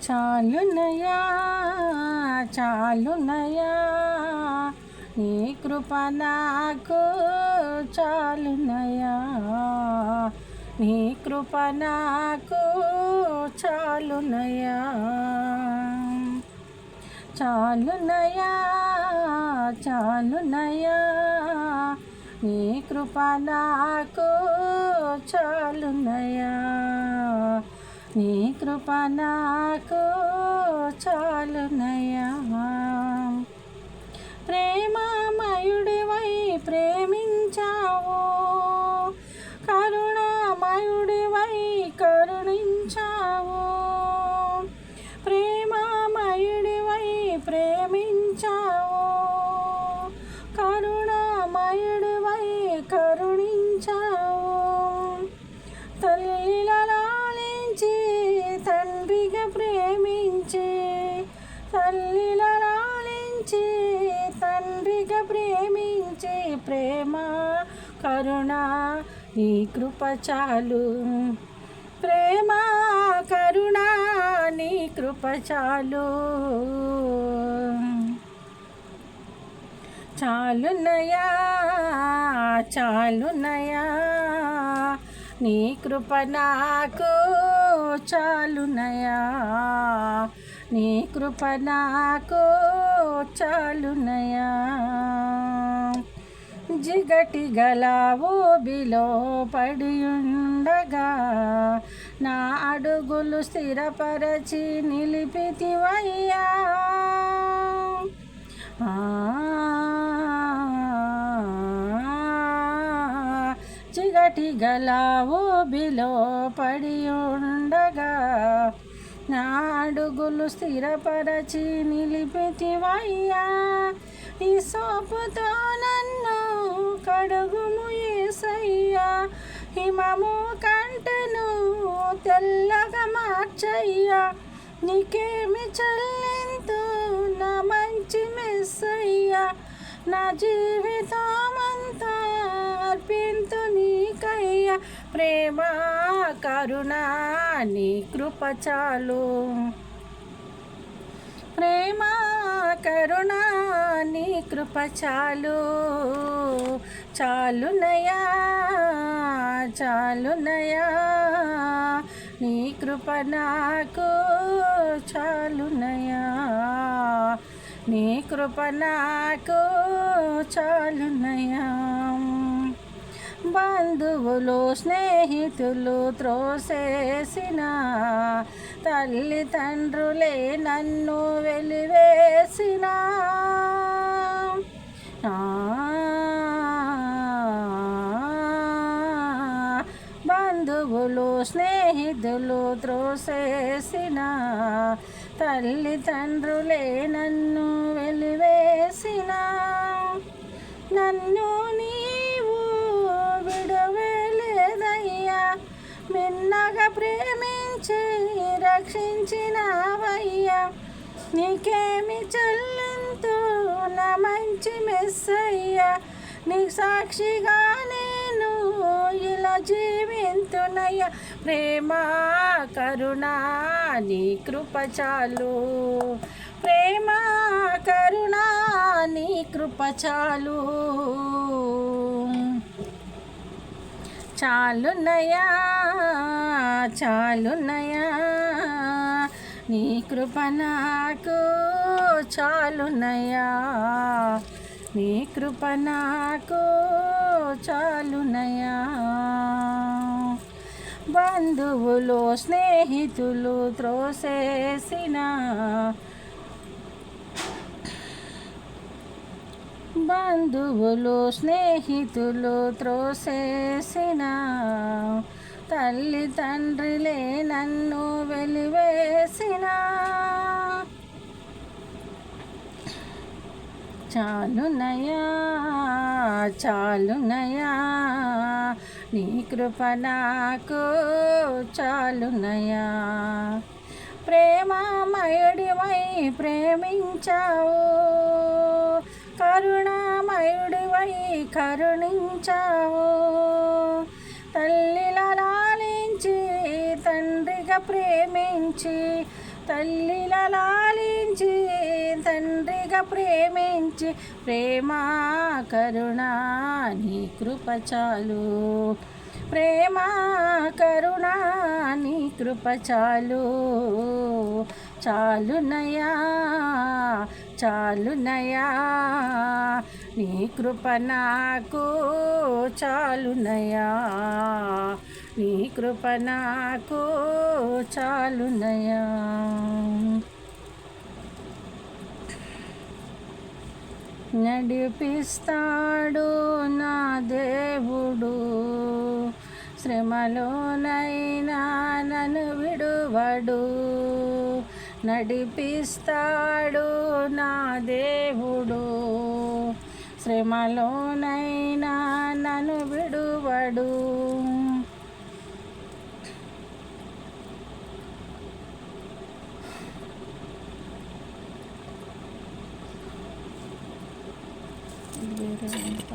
చాలునయా చాలునయా నీ కృప నాకు చాలునయా నీ కృప నాకు చాలునయా చాలునయా చాలునయా నీ కృప నాకు చాలునయా నీ కృప నాకు చాలునయా ప్రేమమయుడివై ప్రేమించావు కరుణామయుడివై కరుణించావు ప్రేమమయుడివై ప్రేమించావు కరుణామయుడివై కరుణించావు తల్లిలా లాలించి తండ్రిగా ప్రేమించి తల్లిలా లాలించి తండ్రిగా ప్రేమించి ప్రేమ కరుణ నీ కృప చాలు ప్రేమ కరుణ నీ కృప చాలు చాలునయా చాలునయా నీ కృప నాకు చాలునయా నీ కృప నాకు చాలునయా జిగటి గల ఊబిలో పడియుండగా నా అడుగులు స్థిరపరచి నిలిపితివయ్యా జిగటి గల ఊబిలో పడియుండగా నా అడుగులు స్థిరపరచి నిలిపితివయ్యా ఈ సోపుతో నన్ను కడుగుము యేసయ్యా హిమము కంటను తెల్లగా మార్చయ్యా నీకేమి చెల్లింతు నా మంచి మెస్సయ్యా నా జీవితమంతా అర్పింతు నీకయ్యా ప్రేమ కరుణ నీ కృప చాలు ప్రేమ కరుణ నీ కృప చాలు చాలునయా చాలునయా నీ కృప నాకు చాలునయా నీ కృప నాకు చాలునయా బంధువులు స్నేహితులు త్రోసేసిన తల్లిదండ్రులే నన్ను వెలివేసిన బంధువులు స్నేహితులు త్రోసేసిన తల్లిదండ్రులే నన్ను వెలివేసిన నన్ను నీవు విడవలేదయ్యా మిన్నగా ప్రేమించి రక్షించినవయ్యా నీకేమి చెల్లింతు నా మంచి మెస్సయ్యా నీ సాక్షిగా నేను ఇలా జీవింతునయ్యా ప్రేమ కరుణ నీ కృప చాలు ప్రేమ కరుణ నీ కృప చాలు చాలునయా చాలునయా నీ కృప నాకు చాలునయా నీ కృప నాకు చాలునయా బంధువులు స్నేహితులు త్రోసేసిన బంధువులు స్నేహితులు త్రోసేసిన తల్లిదండ్రులే నన్ను వెలివేసిన చాలునయా చాలునయా నీ కృప నాకు చాలునయా ప్రేమమయుడివై ప్రేమించావు కరుణామయుడివై కరుణించావు తల్లిలా లాలించి తండ్రిగా ప్రేమించి తల్లిలా లాలించి తండ్రిగా ప్రేమించి ప్రేమ కరుణ నీ కృప చాలు, ప్రేమ కరుణ నీ కృప చాలు, చాలునయా చాలునయా నీ కృప నాకు చాలునయా, నీ కృప నాకు చాలునయా. నడిపిస్తాడు నా దేవుడు, శ్రమలోనైనా నన్ను విడువడు. నడిపిస్తాడు నా దేవుడు, శ్రమలోనైనా నన్ను విడువడు.